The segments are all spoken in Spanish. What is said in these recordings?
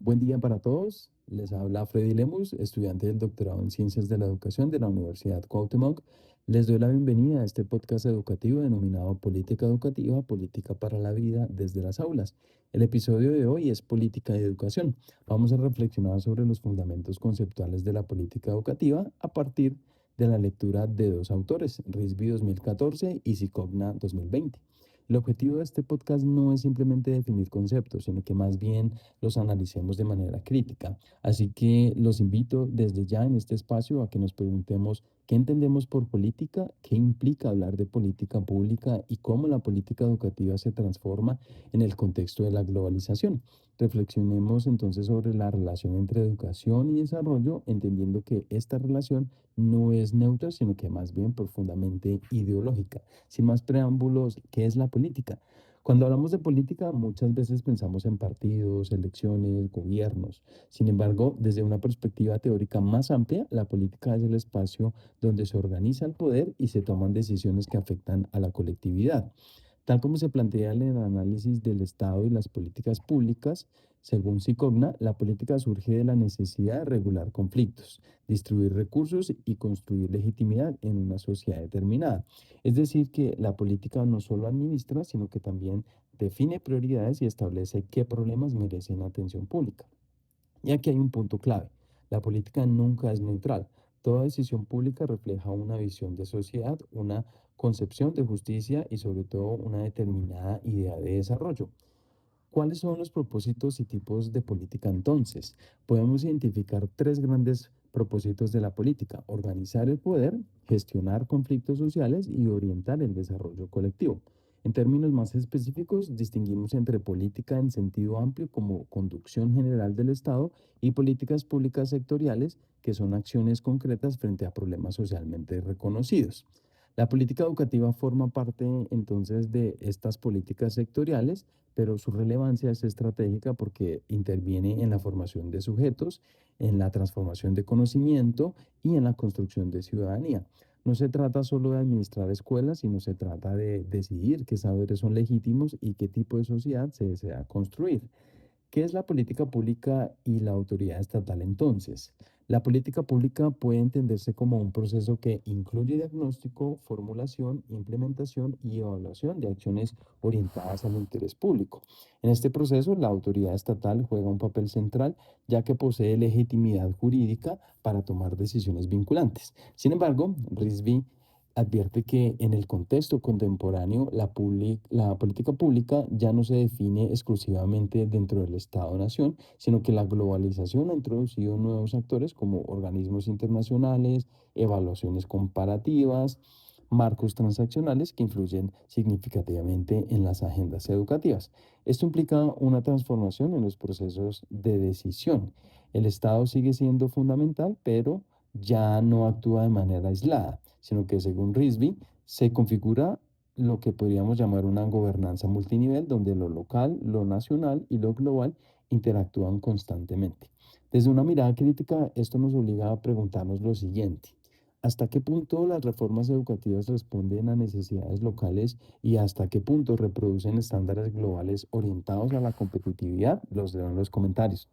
Buen día para todos. Les habla Freddy Lemus, estudiante del doctorado en Ciencias de la Educación de la Universidad Cuauhtémoc. Les doy la bienvenida a este podcast educativo denominado Política Educativa, Política para la Vida desde las aulas. El episodio de hoy es Política y Educación. Vamos a reflexionar sobre los fundamentos conceptuales de la política educativa a partir de la lectura de dos autores, Risby 2014 y Cicogna 2020. El objetivo de este podcast no es simplemente definir conceptos, sino que más bien los analicemos de manera crítica. Así que los invito desde ya en este espacio a que nos preguntemos qué entendemos por política, qué implica hablar de política pública y cómo la política educativa se transforma en el contexto de la globalización. Reflexionemos entonces sobre la relación entre educación y desarrollo, entendiendo que esta relación no es neutra, sino que más bien profundamente ideológica. Sin más preámbulos, ¿qué es la política? Cuando hablamos de política, muchas veces pensamos en partidos, elecciones, gobiernos. Sin embargo, desde una perspectiva teórica más amplia, la política es el espacio donde se organiza el poder y se toman decisiones que afectan a la colectividad. Tal como se plantea en el análisis del Estado y las políticas públicas, según Cicogna, la política surge de la necesidad de regular conflictos, distribuir recursos y construir legitimidad en una sociedad determinada. Es decir, que la política no solo administra, sino que también define prioridades y establece qué problemas merecen atención pública. Y aquí hay un punto clave. La política nunca es neutral. Toda decisión pública refleja una visión de sociedad, una concepción de justicia y sobre todo una determinada idea de desarrollo. ¿Cuáles son los propósitos y tipos de política entonces? Podemos identificar tres grandes propósitos de la política: organizar el poder, gestionar conflictos sociales y orientar el desarrollo colectivo. En términos más específicos, distinguimos entre política en sentido amplio como conducción general del Estado y políticas públicas sectoriales, que son acciones concretas frente a problemas socialmente reconocidos. La política educativa forma parte entonces de estas políticas sectoriales, pero su relevancia es estratégica porque interviene en la formación de sujetos, en la transformación de conocimiento y en la construcción de ciudadanía. No se trata solo de administrar escuelas, sino se trata de decidir qué saberes son legítimos y qué tipo de sociedad se desea construir. ¿Qué es la política pública y la autoridad estatal entonces? La política pública puede entenderse como un proceso que incluye diagnóstico, formulación, implementación y evaluación de acciones orientadas al interés público. En este proceso, la autoridad estatal juega un papel central, ya que posee legitimidad jurídica para tomar decisiones vinculantes. Sin embargo, Risby advierte que en el contexto contemporáneo la política pública ya no se define exclusivamente dentro del Estado-nación, sino que la globalización ha introducido nuevos actores como organismos internacionales, evaluaciones comparativas, marcos transaccionales que influyen significativamente en las agendas educativas. Esto implica una transformación en los procesos de decisión. El Estado sigue siendo fundamental, pero ya no actúa de manera aislada, sino que según Risby se configura lo que podríamos llamar una gobernanza multinivel, donde lo local, lo nacional y lo global interactúan constantemente. Desde una mirada crítica, esto nos obliga a preguntarnos lo siguiente: ¿hasta qué punto las reformas educativas responden a necesidades locales y hasta qué punto reproducen estándares globales orientados a la competitividad? Los leo en los comentarios.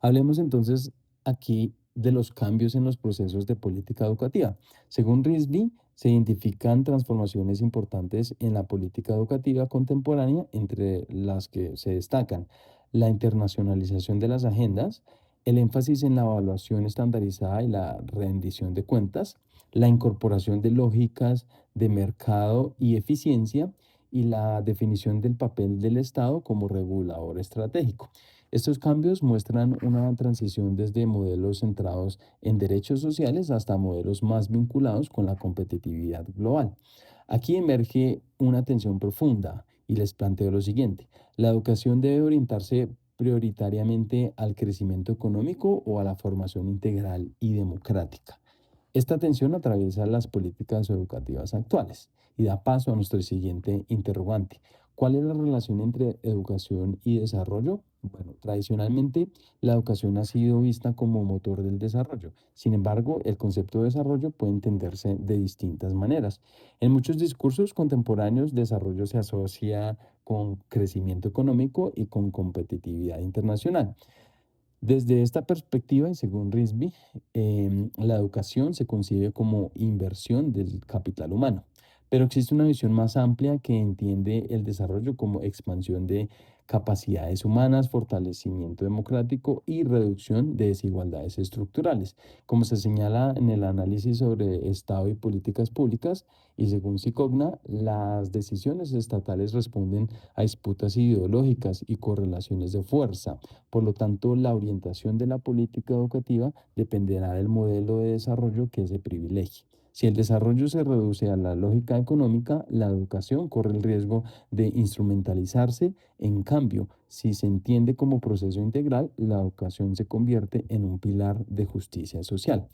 Hablemos entonces aquí de los cambios en los procesos de política educativa. Según Risby, se identifican transformaciones importantes en la política educativa contemporánea, entre las que se destacan la internacionalización de las agendas, el énfasis en la evaluación estandarizada y la rendición de cuentas, la incorporación de lógicas de mercado y eficiencia y la definición del papel del Estado como regulador estratégico. Estos cambios muestran una transición desde modelos centrados en derechos sociales hasta modelos más vinculados con la competitividad global. Aquí emerge una tensión profunda y les planteo lo siguiente: ¿la educación debe orientarse prioritariamente al crecimiento económico o a la formación integral y democrática? Esta tensión atraviesa las políticas educativas actuales y da paso a nuestro siguiente interrogante: ¿cuál es la relación entre educación y desarrollo? Bueno, tradicionalmente la educación ha sido vista como motor del desarrollo. Sin embargo, el concepto de desarrollo puede entenderse de distintas maneras. En muchos discursos contemporáneos, desarrollo se asocia con crecimiento económico y con competitividad internacional. Desde esta perspectiva, y según Risby, la educación se concibe como inversión del capital humano, pero existe una visión más amplia que entiende el desarrollo como expansión de capacidades humanas, fortalecimiento democrático y reducción de desigualdades estructurales. Como se señala en el análisis sobre Estado y políticas públicas, y según Cigogna, las decisiones estatales responden a disputas ideológicas y correlaciones de fuerza. Por lo tanto, la orientación de la política educativa dependerá del modelo de desarrollo que se privilegie. Si el desarrollo se reduce a la lógica económica, la educación corre el riesgo de instrumentalizarse. En cambio, si se entiende como proceso integral, la educación se convierte en un pilar de justicia social.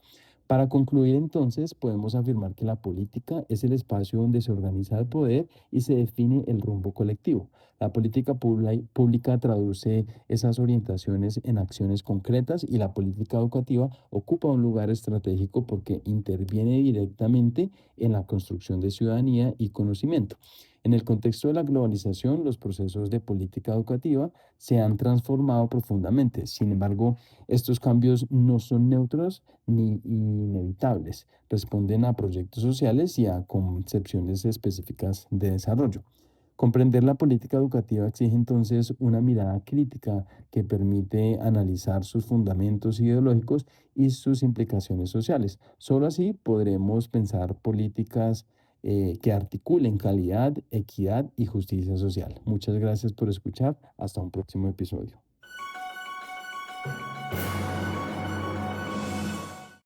Para concluir, entonces, podemos afirmar que la política es el espacio donde se organiza el poder y se define el rumbo colectivo. La política pública traduce esas orientaciones en acciones concretas, y la política educativa ocupa un lugar estratégico porque interviene directamente en la construcción de ciudadanía y conocimiento. En el contexto de la globalización, los procesos de política educativa se han transformado profundamente. Sin embargo, estos cambios no son neutros ni inevitables. Responden a proyectos sociales y a concepciones específicas de desarrollo. Comprender la política educativa exige entonces una mirada crítica que permite analizar sus fundamentos ideológicos y sus implicaciones sociales. Solo así podremos pensar políticas que articulen calidad, equidad y justicia social. Muchas gracias por escuchar. Hasta un próximo episodio.